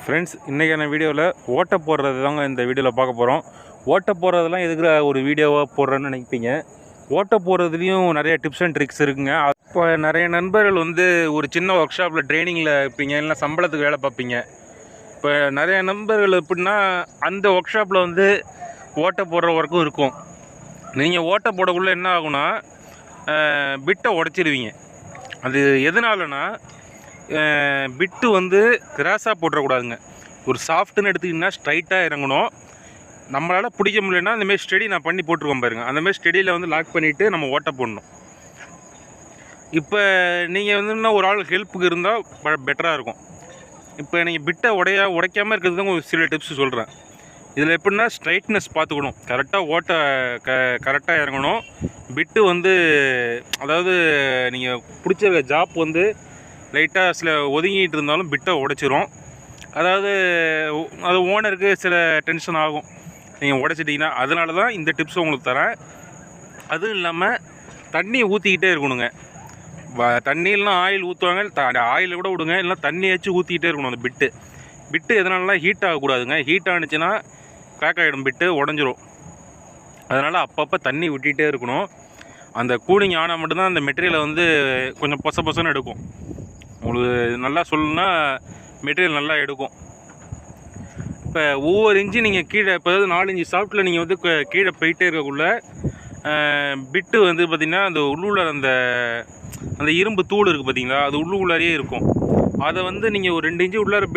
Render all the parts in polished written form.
Friends, இன்றைக்கான வீடியோவில் ஓட்ட போடுறது தாங்க இந்த வீடியோவில் பார்க்க போகிறோம். ஓட்ட போடுறதெல்லாம் எதுக்குற ஒரு வீடியோவாக போடுறேன்னு நினைப்பீங்க. ஓட்ட போடுறதுலேயும் நிறைய டிப்ஸ் அண்ட் ட்ரிக்ஸ் இருக்குங்க. இப்போ நிறைய நண்பர்கள் ஒரு சின்ன ஒர்க் ஷாப்பில் ட்ரைனிங்கில் இருப்பீங்க, இல்லைனா சம்பளத்துக்கு வேலை பார்ப்பீங்க. இப்போ நிறைய நண்பர்கள் எப்படின்னா அந்த ஒர்க் ஷாப்பில் ஓட்ட போடுற ஒர்க்கும் இருக்கும். நீங்கள் ஓட்ட போடக்குள்ளே என்ன ஆகுனா பிட்டை உடச்சிடுவீங்க. அது எதனாலனா பிட்டு கிராஸாக போட்டுறக்கூடாதுங்க. ஒரு சாஃப்ட்டுன்னு எடுத்துக்கிட்டிங்கன்னா ஸ்ட்ரைட்டாக இறங்கணும். நம்மளால் பிடிக்க முடியலன்னா அந்தமாரி ஸ்டெடி நான் பண்ணி போட்டிருக்கோம் பாருங்கள். அந்தமாரி ஸ்டெடியில் லாக் பண்ணிவிட்டு நம்ம ஓட்ட போடணும். இப்போ நீங்கள் இன்னும் ஒரு ஆள் ஹெல்ப்புக்கு இருந்தால் பெட்டராக இருக்கும். இப்போ நீங்கள் பிட்டை உடைக்காமல் இருக்கிறது தான் ஒரு சில டிப்ஸ் சொல்கிறேன். இதில் எப்படின்னா ஸ்ட்ரைட்னஸ் பார்த்துக்கணும், கரெக்டாக ஓட்ட கரெக்டாக இறங்கணும். பிட்டு அதாவது நீங்கள் பிடிச்ச ஜாப் லைட்டாக சில ஒதுங்கிட்டு இருந்தாலும் பிட்டை உடைச்சிரும். அதாவது அது ஓனருக்கு சில டென்ஷன் ஆகும் நீங்கள் உடைச்சிட்டிங்கன்னா. அதனால தான் இந்த டிப்ஸ் உங்களுக்கு தரேன். அதுவும் இல்லாமல் தண்ணி ஊற்றிக்கிட்டே இருக்கணுங்க. தண்ணியிலாம் ஆயில் ஊற்றுவாங்க, ஆயில் கூட விடுங்க, இல்லைனா தண்ணியாச்சும் ஊற்றிக்கிட்டே இருக்கணும். அந்த பிட்டு எதனாலலாம் ஹீட் ஆகக்கூடாதுங்க. ஹீட் ஆனிச்சுன்னா கிராக் ஆகிடும், பிட்டு உடஞ்சிரும். அதனால் அப்பப்போ தண்ணி விட்டுகிட்டே இருக்கணும். அந்த கூலிங் ஆனால் மட்டும்தான் அந்த மெட்டீரியலை கொஞ்சம் பொசன்னு எடுக்கும். உங்களுக்கு நல்லா சொல்லணுன்னா மெட்டீரியல் நல்லா எடுக்கும். இப்போ ஒவ்வொரு இன்ச்சு நீங்கள் கீழே, இப்போ 4 இன்ச்சு சாஃப்ட்டில் நீங்கள் கீழே போயிட்டே இருக்கக்குள்ள பிட்டு பார்த்திங்கன்னா அந்த உள்ளுள்ள அந்த இரும்பு தூள் இருக்குது பார்த்திங்களா, அது உள்ளுக்குள்ளாரியே இருக்கும். அதை நீங்கள் ஒரு 2 இன்ச்சு உள்ளார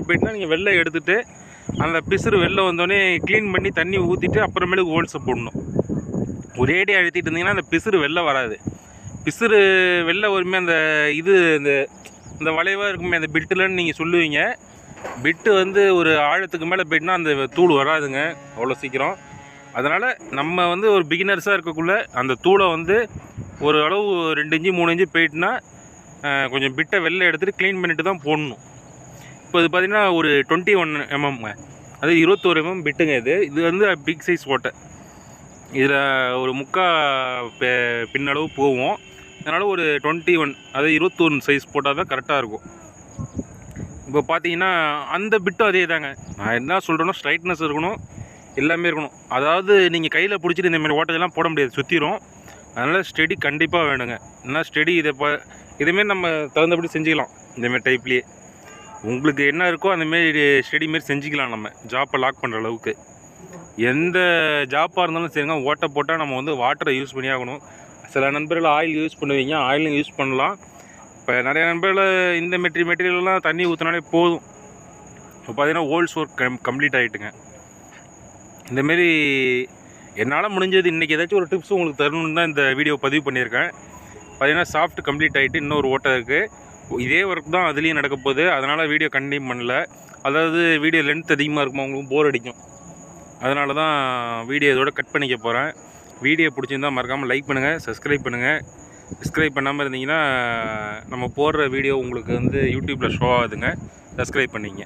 போயிட்டுனா நீங்கள் வெளில எடுத்துகிட்டு அந்த பிசுறு வெளில வந்தோடனே க்ளீன் பண்ணி தண்ணி ஊற்றிட்டு அப்புறமேலுக்கு ஹோல்ஸை போடணும். ஒரேடி அழுத்திட்டு இருந்தீங்கன்னா அந்த பிசுறு வெளில வராது. பிசுறு வெளில வருமே இந்த வளைவாக இருக்குமே அந்த பிட்டுலன்னு நீங்கள் சொல்லுவீங்க. பிட்டு ஒரு ஆழத்துக்கு மேலே போயிட்டுனா அந்த தூள் வராதுங்க அவ்வளோ சீக்கிரம். அதனால் நம்ம ஒரு பிகினர்ஸாக இருக்கக்குள்ளே அந்த தூளை ஒரு அளவு 2 இன்ச்சு 3 இன்ச்சு போயிட்டுனா கொஞ்சம் பிட்டை வெளில எடுத்துகிட்டு க்ளீன் பண்ணிவிட்டு தான் போடணும். இப்போ இது பார்த்திங்கன்னா ஒரு 21 mm, அது 21 mm பிட்டுங்க. இது பிக் சைஸ் ஓட்டை. இதில் ஒரு பின்னளவு போகும். அதனால் ஒரு 21, அது 21 சைஸ் போட்டால் தான் கரெக்டாக இருக்கும். இப்போ பார்த்தீங்கன்னா அந்த பிட்டும் அதே தாங்க. நான் என்ன சொல்கிறேன்னா ஸ்ட்ரைட்னஸ் இருக்கணும், எல்லாமே இருக்கணும். அதாவது நீங்கள் கையில் பிடிச்சிட்டு இந்தமாதிரி ஓட்டையெல்லாம் போட முடியாது, சுற்றிடும். அதனால் ஸ்டெடி கண்டிப்பாக வேணுங்க. ஏன்னா ஸ்டெடி இதேமாரி நம்ம தகுந்தபடி செஞ்சுக்கலாம். இந்தமாரி டைப்லேயே உங்களுக்கு என்ன இருக்கோ அந்தமாரி ஸ்டெடி மாரி செஞ்சுக்கலாம். நம்ம ஜாப்பை லாக் பண்ணுற அளவுக்கு எந்த ஜாப்பாக இருந்தாலும் சரிங்க, ஓட்டை போட்டால் நம்ம வாட்டரை யூஸ் பண்ணி ஆகணும். சில நண்பர்கள் ஆயில் யூஸ் பண்ணுவீங்க, ஆயிலும் யூஸ் பண்ணலாம். இப்போ நிறைய நண்பர்கள் இந்த மெட்டீரியல்லாம் தண்ணி ஊற்றினாலே போதும். இப்போ பார்த்தீங்கன்னா ஹோல்ஸ் ஒர்க் கம்ப்ளீட் ஆகிட்டுங்க. இந்தமாரி என்னால் முடிஞ்சது இன்றைக்கி ஏதாச்சும் ஒரு டிப்ஸ் உங்களுக்கு தரணுன்னு தான் இந்த வீடியோ பதிவு பண்ணியிருக்கேன். பார்த்தீங்கன்னா சாஃப்ட் கம்ப்ளீட் ஆகிட்டு இன்னொரு ஓட்டை இருக்குது. இதே ஒர்க் தான் அதுலேயும் நடக்க போகுது. அதனால் வீடியோ கண்டினியூ பண்ணல. அதாவது வீடியோ லென்த் அதிகமாக இருக்குமா, உங்களுக்கு போர் அடிக்கும். அதனால தான் வீடியோ இதோட கட் பண்ணிக்க போகிறேன். வீடியோ பிடிச்சிருந்தால் மறக்காமல் லைக் பண்ணுங்கள், சப்ஸ்கிரைப் பண்ணுங்கள். சப்ஸ்கிரைப் பண்ணாமல் இருந்தீங்கன்னா நம்ம போடுற வீடியோ உங்களுக்கு யூடியூப்பில் ஷோ ஆகுதுங்க. சப்ஸ்கிரைப் பண்ணிங்க.